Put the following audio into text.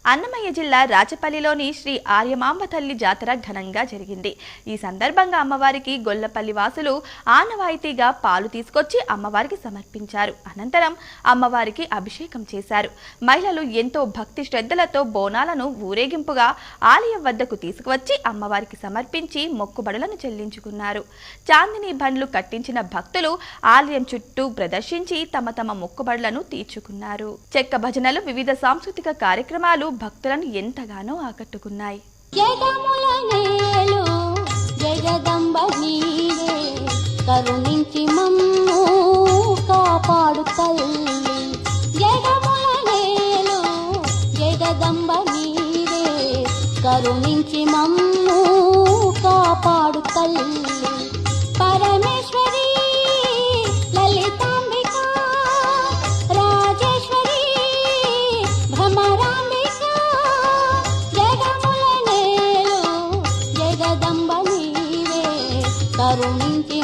అన్నమయ్య జిల్లా రాచపల్లిలోని శ్రీ ఆర్యమాంబ తల్లి జాతర ఘనంగా జరిగింది. ఈ సందర్భంగా అమ్మవారికి గొల్లపల్లి వాసులు ఆనవాయితీగా పాలు తీసుకొచ్చి అమ్మవారికి సమర్పించారు. అనంతరం అమ్మవారికి అభిషేకం చేశారు. మహిళలు ఎంతో భక్తి శ్రద్ధలతో బోనాలను ఊరేగింపుగా ఆలయం వద్దకు తీసుకువచ్చి అమ్మవారికి సమర్పించి మొక్కుబడులను చెల్లించుకున్నారు. చాందిని బండ్లు కట్టించిన భక్తులు ఆలయం చుట్టూ ప్రదర్శించి తమ తమ మొక్కుబడులను తీర్చుకున్నారు. చెక్క భజనలు, వివిధ సాంస్కృతిక కార్యక్రమాలు భక్తులను ఎంతగానో ఆకట్టుకున్నాయి. కరుణించి మమ్ము కాపాడు తల్లి, జగముల నేలు జగదంబ నీవే, కరుణించి మమ్ము కాపాడు తల్లి. పరమేశ్వరి లలితాంబిక రాజేశ్వరి భ్రమరాంబిక, జగముల నేలు జగదంబ నీవే, కరుణించి